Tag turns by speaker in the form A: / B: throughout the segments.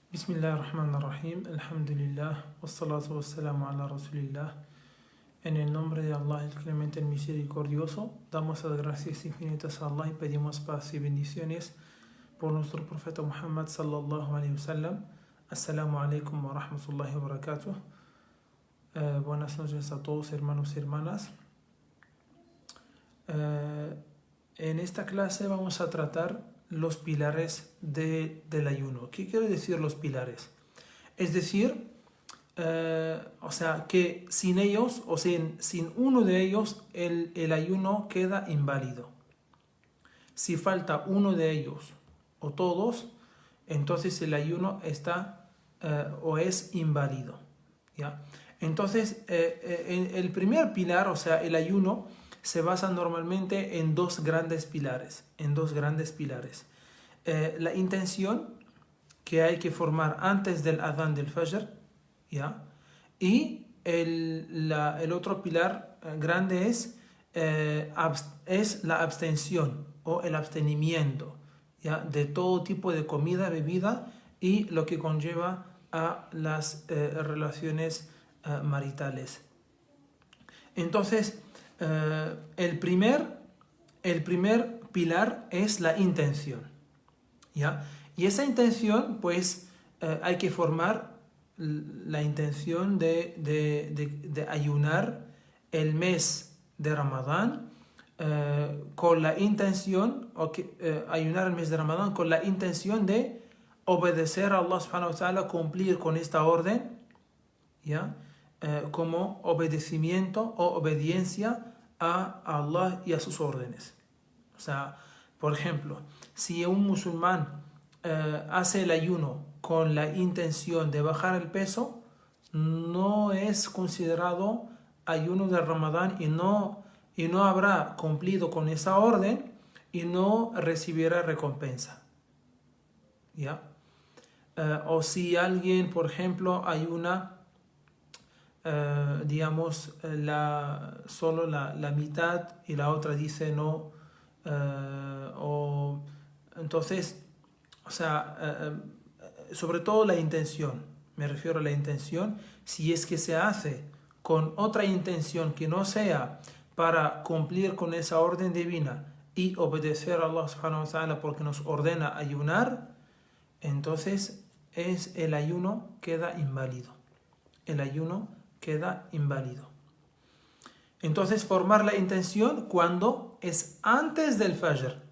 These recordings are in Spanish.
A: Bismillahirrahmanirrahim, alhamdulillah, wassalatu wassalamu ala rasulillah. En el nombre de Allah, el clemente, el misericordioso, damos las gracias infinitas a Allah y pedimos paz y bendiciones por nuestro profeta Muhammad sallallahu alayhi wa sallam. Assalamu alaikum wa rahmatullahi wa barakatuh. Buenas noches a todos, hermanos y hermanas. En esta clase vamos a tratar los pilares del ayuno. ¿Qué quiere decir los pilares? Es decir, que sin ellos o sin uno de ellos el ayuno queda inválido. Si falta uno de ellos o todos, entonces el ayuno está o es inválido, ¿ya? Entonces, el primer pilar, o sea, el ayuno, se basa normalmente en dos grandes pilares. La intención que hay que formar antes del adán del fajr, ¿ya? Y el otro pilar grande es la abstención o el abstenimiento, ¿ya? De todo tipo de comida, bebida y lo que conlleva a las relaciones maritales. Entonces, el primer pilar es la intención, ¿ya? Y esa intención, pues, hay que formar la intención de ayunar el mes de Ramadán con la intención, ayunar el mes de Ramadán con la intención de obedecer a Allah subhanahu wa ta'ala, cumplir con esta orden, ¿ya? Como obedecimiento o obediencia a Allah y a sus órdenes. O sea, por ejemplo, si un musulmán hace el ayuno con la intención de bajar el peso, no es considerado ayuno de Ramadán y no habrá cumplido con esa orden y no recibirá recompensa, ¿ya? O si alguien, por ejemplo, ayuna solo la mitad y la otra dice no, entonces, sobre todo la intención, me refiero a la intención. Si es que se hace con otra intención que no sea para cumplir con esa orden divina y obedecer a Allah subhanahu wa ta'ala porque nos ordena ayunar, entonces el ayuno queda inválido. Entonces, formar la intención cuando es antes del fajr,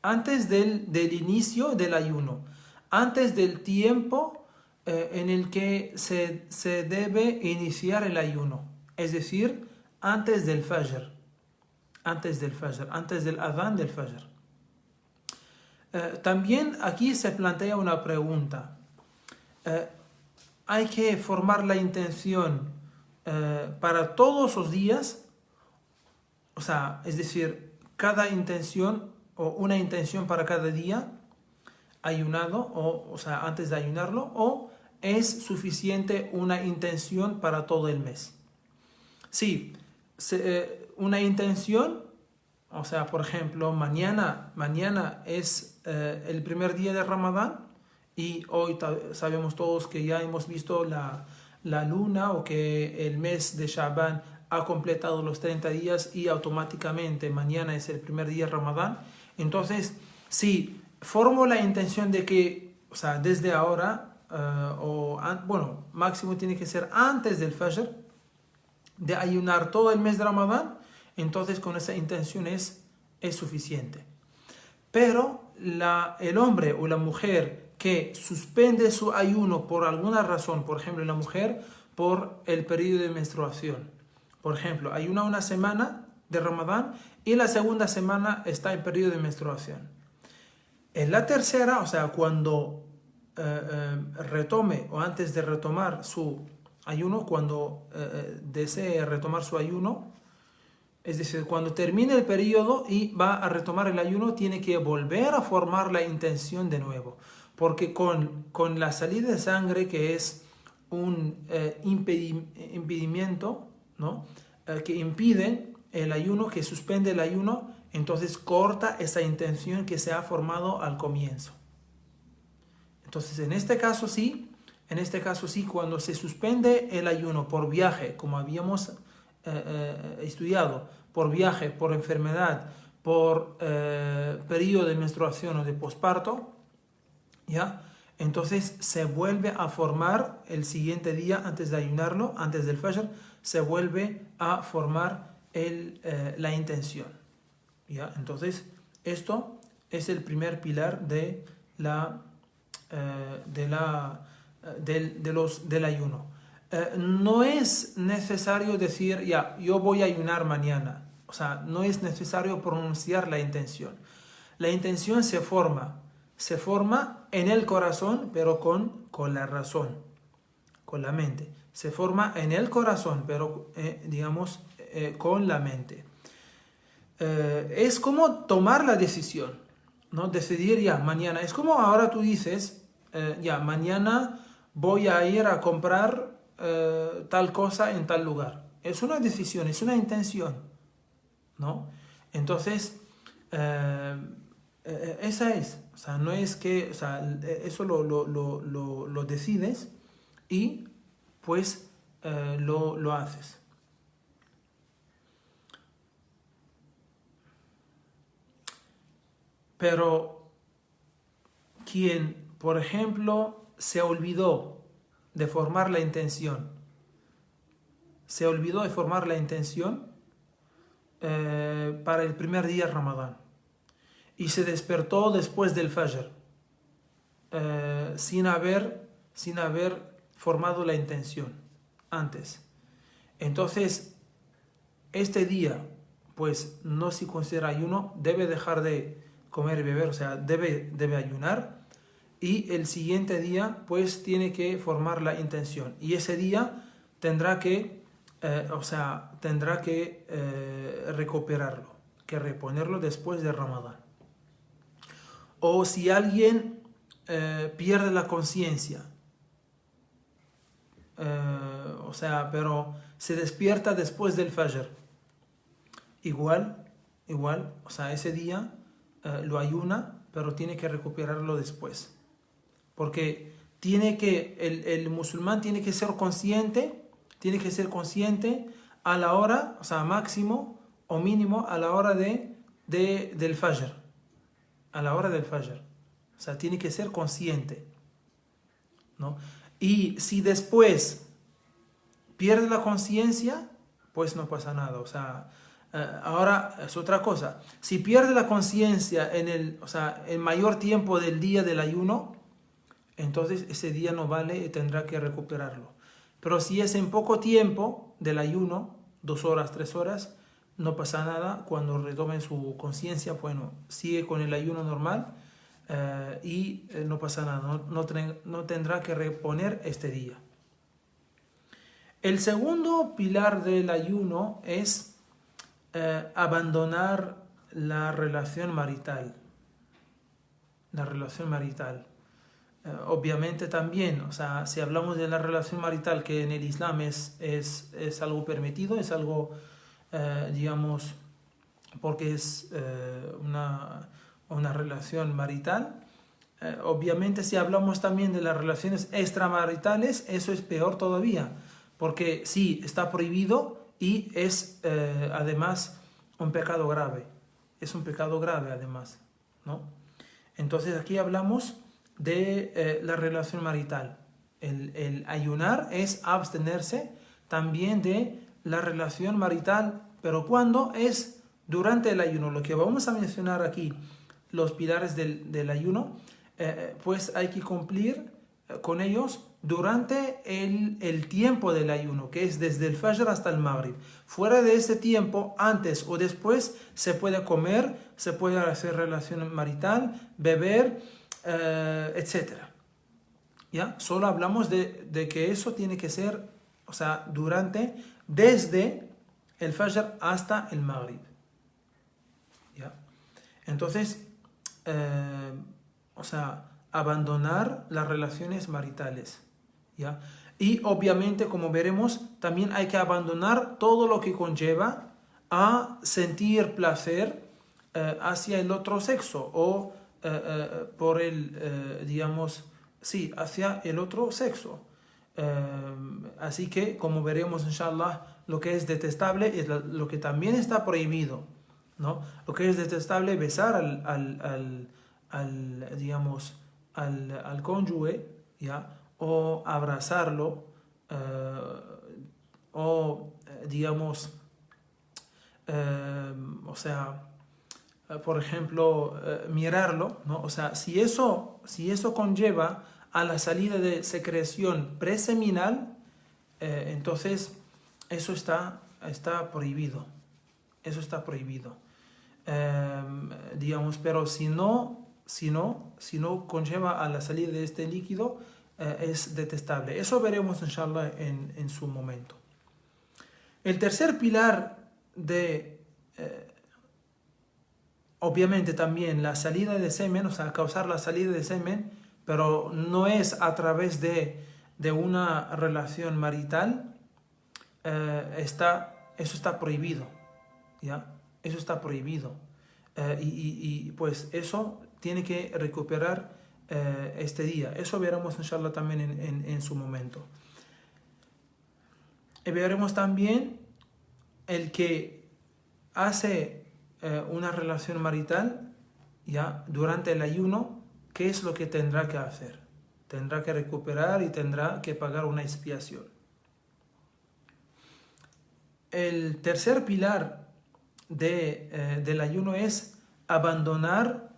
A: antes del inicio del ayuno, antes del tiempo en el que se debe iniciar el ayuno, es decir, antes del fajr, antes del adán del fajr. También aquí se plantea una pregunta. ¿Hay que formar la intención para todos los días? O sea, es decir, cada intención o una intención para cada día ayunado, o sea, antes de ayunarlo, o es suficiente una intención para todo el mes. Sí, una intención, o sea, por ejemplo, mañana es el primer día de Ramadán y hoy sabemos todos que ya hemos visto la luna o que el mes de Sha'ban ha completado los 30 días y automáticamente mañana es el primer día de Ramadán. Entonces, si formo la intención de que, o sea, desde ahora, máximo tiene que ser antes del fajr, de ayunar todo el mes de Ramadán, entonces con esa intención es suficiente. Pero el hombre o la mujer que suspende su ayuno por alguna razón, por ejemplo, la mujer por el periodo de menstruación, por ejemplo, ayuna una semana de Ramadán y la segunda semana está en periodo de menstruación. En la tercera, o sea, cuando retome o antes de retomar su ayuno, cuando desee retomar su ayuno, es decir, cuando termine el periodo y va a retomar el ayuno, tiene que volver a formar la intención de nuevo. Porque con la salida de sangre, que es un impedimento, ¿no? Que impide el ayuno, que suspende el ayuno, entonces corta esa intención que se ha formado al comienzo. Entonces, en este caso sí, cuando se suspende el ayuno por viaje, como habíamos estudiado, por viaje, por enfermedad, por periodo de menstruación o de posparto, ¿ya? Entonces se vuelve a formar el siguiente día, antes de ayunarlo, antes del Fajr, se vuelve a formar la intención, ¿ya? Entonces, esto es el primer pilar del ayuno. No es necesario decir, ya, yo voy a ayunar mañana. O sea, no es necesario pronunciar la intención. La intención se forma en el corazón, pero con la razón, con la mente. Se forma en el corazón, pero con la mente. Es como tomar la decisión, ¿no? Decidir ya, mañana. Es como ahora tú dices, ya, mañana voy a ir a comprar tal cosa en tal lugar. Es una decisión, es una intención, ¿no? Entonces, esa es. O sea, no es que, o sea, eso lo decides y pues lo haces. Pero quien, por ejemplo, se olvidó de formar la intención, para el primer día de Ramadán y se despertó después del Fajr, sin haber formado la intención antes. Entonces, este día, pues no se considera ayuno, debe dejar de comer y beber, o sea, debe ayunar, y el siguiente día, pues tiene que formar la intención. Y ese día tendrá que, recuperarlo, que reponerlo después de Ramadán. O si alguien pierde la conciencia, pero se despierta después del Fajr, igual, o sea, ese día lo ayuna, pero tiene que recuperarlo después. Porque el musulmán tiene que ser consciente a la hora, o sea, máximo o mínimo a la hora del Fajr. A la hora del Fajr. O sea, tiene que ser consciente, ¿no? Y si después pierde la conciencia, pues no pasa nada. O sea, ahora es otra cosa. Si pierde la conciencia en el mayor tiempo del día del ayuno, entonces ese día no vale y tendrá que recuperarlo. Pero si es en poco tiempo del ayuno, 2 horas, 3 horas, no pasa nada. Cuando retomen su conciencia, bueno, sigue con el ayuno normal y no pasa nada, no tendrá que reponer este día. El segundo pilar del ayuno es abandonar la relación marital. Obviamente también, o sea, si hablamos de la relación marital, que en el Islam es algo permitido, es algo, porque es una relación marital. Obviamente si hablamos también de las relaciones extramaritales, eso es peor todavía, porque sí, está prohibido y es además un pecado grave. Es un pecado grave además, ¿no? Entonces aquí hablamos de la relación marital. El ayunar es abstenerse también de la relación marital, pero ¿cuándo? Es durante el ayuno. Lo que vamos a mencionar aquí, los pilares del ayuno, pues hay que cumplir con ellos durante el tiempo del ayuno, que es desde el Fajr hasta el Maghrib. Fuera de ese tiempo, antes o después, se puede comer, se puede hacer relación marital, beber, etc. ¿Ya? Solo hablamos de que eso tiene que ser, o sea, desde el Fajr hasta el Maghrib. ¿Ya? Entonces, abandonar las relaciones maritales, ¿ya? Y obviamente, como veremos, también hay que abandonar todo lo que conlleva a sentir placer hacia el otro sexo o por sí, hacia el otro sexo. Así que, como veremos, inshallah, lo que es detestable es lo que también está prohibido, ¿no? Lo que es detestable, besar digamos, al cónyuge, ¿ya? O abrazarlo, o, digamos, o sea, por ejemplo, mirarlo, ¿no? O sea, si eso conlleva a la salida de secreción preseminal, entonces eso está prohibido. Eso está prohibido. Digamos, pero si no conlleva a la salida de este líquido, es detestable. Eso veremos, inshallah, en su momento. El tercer pilar de, obviamente también la salida de semen, o sea, causar la salida de semen, pero no es a través de una relación marital, eso está prohibido, ¿ya? Eso está prohibido. Pues eso tiene que recuperar este día. Eso veremos, inshallah, también en su momento. Y veremos también el que hace una relación marital, ya, durante el ayuno, ¿qué es lo que tendrá que hacer? Tendrá que recuperar y tendrá que pagar una expiación. El tercer pilar del ayuno es abandonar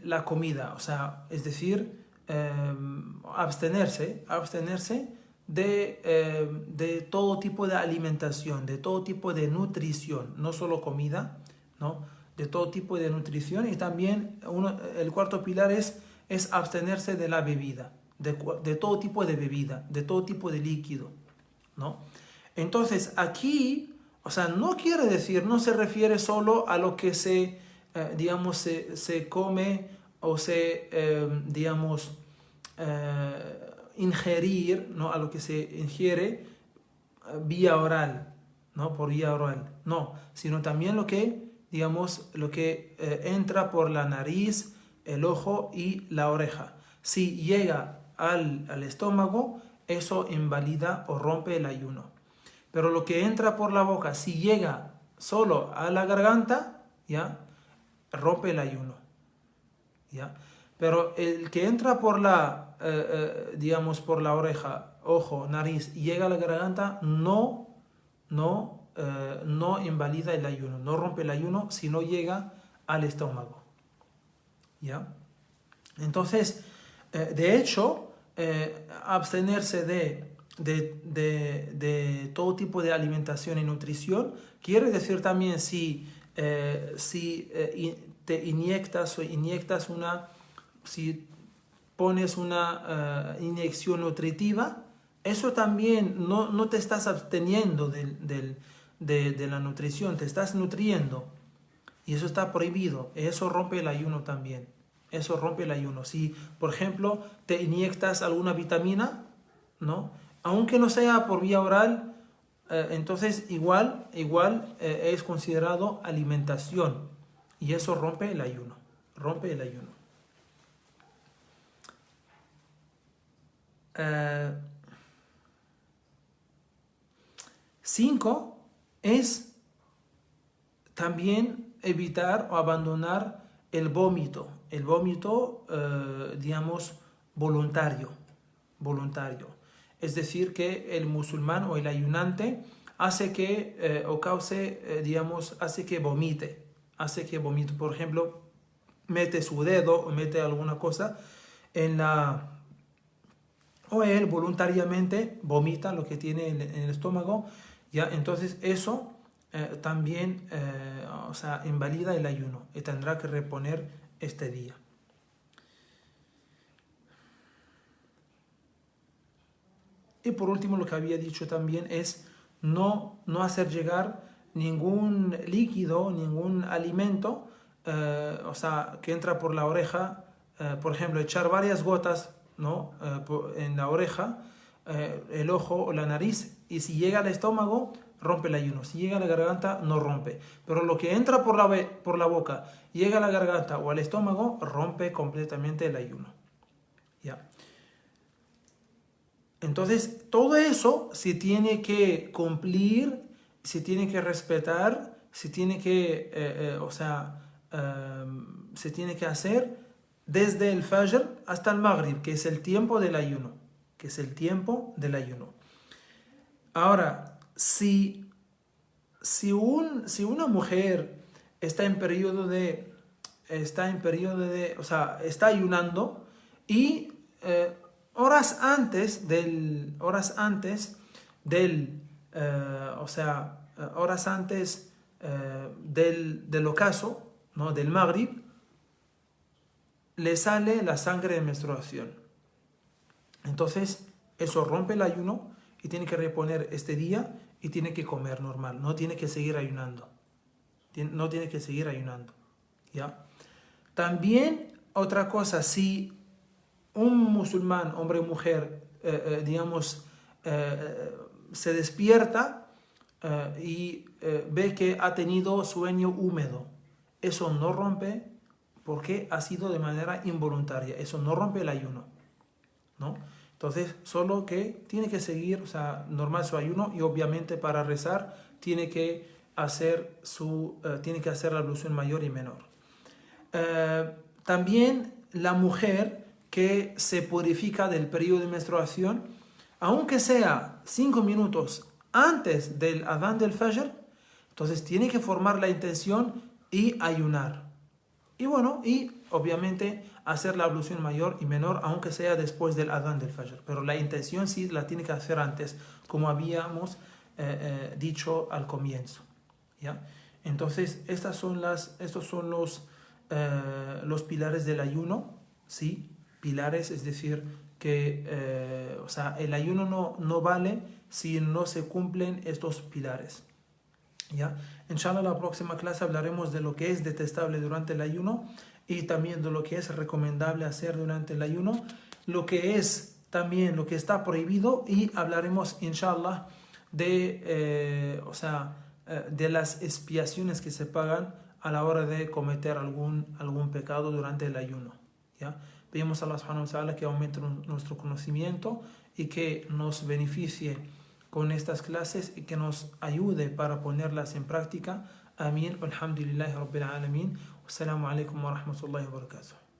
A: la comida, o sea, es decir, abstenerse de todo tipo de alimentación, de todo tipo de nutrición, no solo comida, ¿no? De todo tipo de nutrición. Y también el cuarto pilar es abstenerse de la bebida, de todo tipo de bebida, de todo tipo de líquido, ¿no? Entonces aquí, o sea, no quiere decir, no se refiere solo a lo que digamos, se come o digamos, ingerir, ¿no? A lo que se ingiere vía oral, ¿no? Por vía oral, no, sino también digamos, lo que entra por la nariz, el ojo y la oreja. Si llega al estómago, eso invalida o rompe el ayuno. Pero lo que entra por la boca, si llega solo a la garganta, ¿ya? Rompe el ayuno, ¿ya? Pero el que entra por digamos, por la oreja, ojo, nariz y llega a la garganta, no invalida el ayuno, no rompe el ayuno si no llega al estómago, ¿ya? Entonces, de hecho, abstenerse de todo tipo de alimentación y nutrición quiere decir también si te inyectas si pones una inyección nutritiva, eso también no te estás absteniendo de la nutrición, te estás nutriendo. Y eso está prohibido. Eso rompe el ayuno también. Eso rompe el ayuno. Si, por ejemplo, te inyectas alguna vitamina, ¿no? Aunque no sea por vía oral, entonces igual es considerado alimentación. Y eso rompe el ayuno. Rompe el ayuno. 5 es también evitar o abandonar el vómito. El vómito, digamos, voluntario. Es decir, que el musulmán o el ayunante hace que, o cause, digamos, hace que vomite. Por ejemplo, mete su dedo o mete alguna cosa o él voluntariamente vomita lo que tiene en el estómago, ¿ya? Entonces eso también, o sea, invalida el ayuno y tendrá que reponer este día. Y por último, lo que había dicho también es no hacer llegar ningún líquido, ningún alimento, o sea, que entra por la oreja, por ejemplo, echar varias gotas, ¿no? En la oreja, el ojo o la nariz, y si llega al estómago, rompe el ayuno. Si llega a la garganta, no rompe. Pero lo que entra por la boca, llega a la garganta o al estómago, rompe completamente el ayuno. ¿Ya? Entonces, todo eso se tiene que cumplir, se tiene que respetar, se tiene que, se tiene que hacer desde el Fajr hasta el Maghrib, que es el tiempo del ayuno, que es el tiempo del ayuno. Ahora, si una mujer está en periodo de, o sea, está ayunando y horas antes del, del ocaso, ¿no? Del Maghrib, le sale la sangre de menstruación. Entonces, eso rompe el ayuno y tiene que reponer este día y tiene que comer normal, no tiene que seguir ayunando. No tiene que seguir ayunando, ¿ya? También otra cosa, si un musulmán, hombre o mujer, se despierta y ve que ha tenido sueño húmedo, eso no rompe porque ha sido de manera involuntaria, eso no rompe el ayuno, ¿no? Entonces, solo que tiene que seguir, o sea, normal su ayuno y obviamente para rezar tiene que hacer la ablución mayor y menor. También la mujer que se purifica del periodo de menstruación, aunque sea 5 minutos antes del adán del Fajr, entonces tiene que formar la intención y ayunar. Y bueno, y obviamente hacer la ablución mayor y menor, aunque sea después del adán del Fajr. Pero la intención sí la tiene que hacer antes, como habíamos dicho al comienzo, ¿ya? Entonces, estos son los pilares del ayuno, ¿sí? Pilares, es decir, que el ayuno no vale si no se cumplen estos pilares, ¿ya? Inshallah, la próxima clase hablaremos de lo que es detestable durante el ayuno y también de lo que es recomendable hacer durante el ayuno, lo que es también lo que está prohibido, y hablaremos, inshallah, de las expiaciones que se pagan a la hora de cometer algún pecado durante el ayuno, ¿ya? Pedimos a Allah subhanahu wa ta'ala que aumente nuestro conocimiento y que nos beneficie con estas clases y que nos ayude para ponerlas en práctica. Amén. Alhamdulillahi Rabbil Alamin. Wassalamu alaikum wa rahmatullahi wa barakatuh.